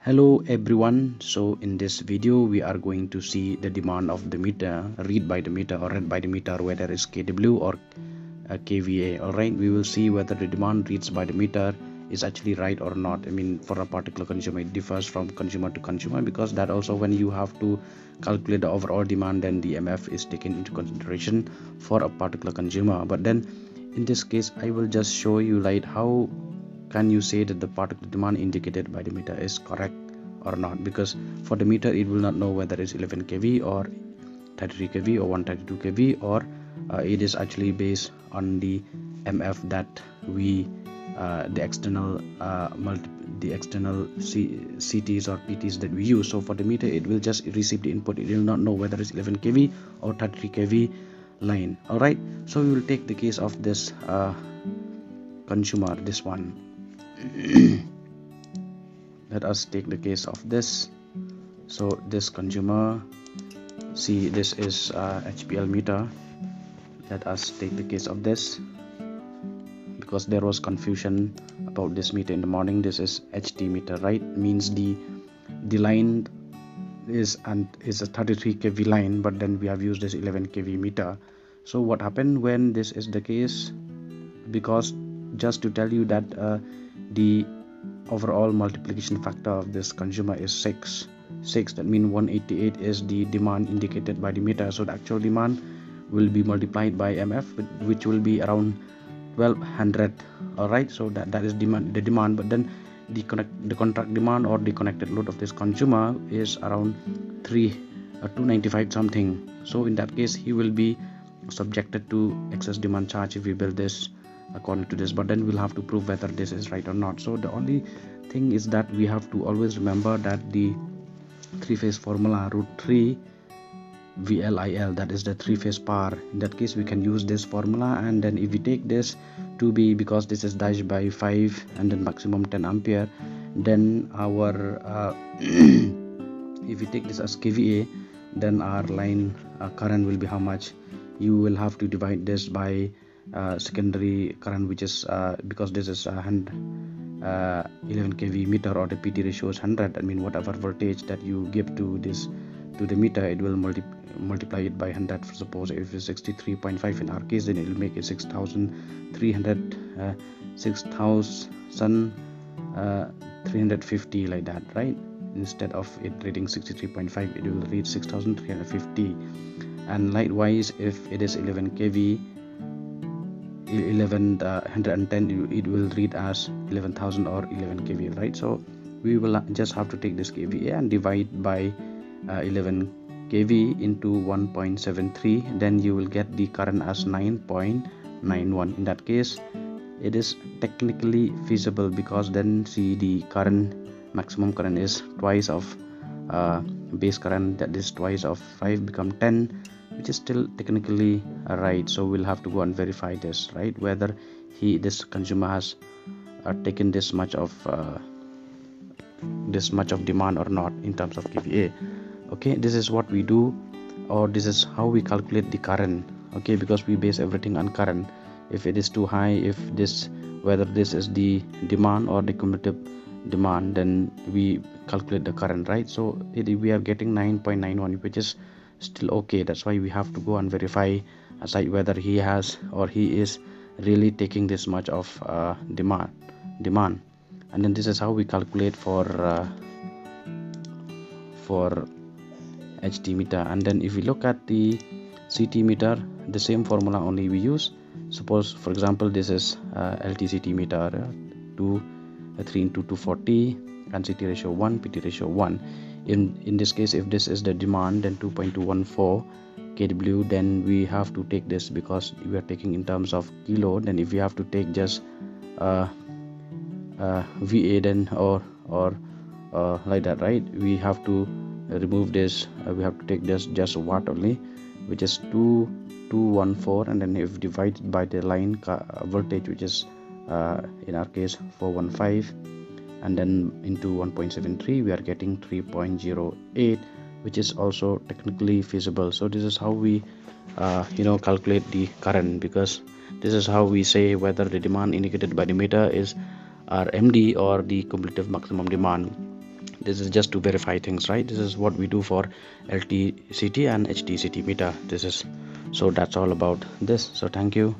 Hello everyone, so in this video we are going to see the demand of the meter, read by the meter or read by the meter, whether it's kW or kVA. Alright, we will see whether the demand reads by the meter is actually right or not. I mean, for a particular consumer it differs from consumer to consumer, because that also when you have to calculate the overall demand, then the MF is taken into consideration for a particular consumer. But then in this case I will just show you like how can you say that the particular demand indicated by the meter is correct or not, because for the meter it will not know whether it's 11 kV or 33 kV or 132 kV, or it is actually based on the MF that we the external CTs or PTs that we use. So for the meter it will just receive the input, it will not know whether it's 11 kV or 33 kV line. All right, so we will take the case of this consumer, this one. Let us take the case of this. So this consumer, see, this is HPL meter. Let us take the case of this, because there was confusion about this meter in the morning. This is HT meter, right? Means the line is a 33 kV line, but then we have used this 11 kV meter. So what happened when this is the case? Because just to tell you that the overall multiplication factor of this consumer is 6. That means 188 is the demand indicated by the meter. So the actual demand will be multiplied by MF, which will be around 1200. All right, so that is the demand. But then the contract demand or the connected load of this consumer is around 295 something. So in that case he will be subjected to excess demand charge if we build this according to this. But then we'll have to prove whether this is right or not. So the only thing is that we have to always remember that the three-phase formula √3 VLIL, that is the three-phase power. In that case we can use this formula, and then if we take this to be, because this is dashed by 5 and then maximum 10 ampere, then our if we take this as kVA, then our line current will be how much? You will have to divide this by secondary current, which is because this is 11 kV meter, or the PT ratio is 100. I mean, whatever voltage that you give to the meter, it will multiply it by 100. Suppose if it's 63.5 in our case, then it will make it 6,350 like that, right? Instead of it reading 63.5, it will read 6,350. And likewise, if it is 11 kV, 1110, it will read as 11,000 or 11 kV, right? So we will just have to take this kVA and divide by 11 kV into 1.73, then you will get the current as 9.91. in that case it is technically feasible, because then see, the maximum current is twice of base current, that is twice of 5 become 10, which is still technically right. So we'll have to go and verify this, right, whether this consumer has taken this much of demand or not in terms of kVA. Okay, this is what we do, or this is how we calculate the current. Okay, because we base everything on current. If it is too high, whether this is the demand or the cumulative demand, then we calculate the current, right? So we are getting 9.91, which is still okay. That's why we have to go and verify aside whether he has or he is really taking this much of demand. And then this is how we calculate for HT meter. And then if we look at the CT meter, the same formula only we use. Suppose, for example, this is LTCT meter, 3 into 240, and CT ratio 1, PT ratio 1. In this case, if this is the demand, then 2.214 kW, then we have to take this, because we are taking in terms of kilo. Then if we have to take just VA, then or like that, right, we have to remove this, we have to take this just watt only, which is 2214, and then if divided by the line voltage, which is in our case 415, and then into 1.73, we are getting 3.08, which is also technically feasible. So this is how we calculate the current, because this is how we say whether the demand indicated by the meter is our MD or the cumulative maximum demand. this is just to verify things, right? This is what we do for LTCT and HTCT meter. This is, so that's all about this. So thank you.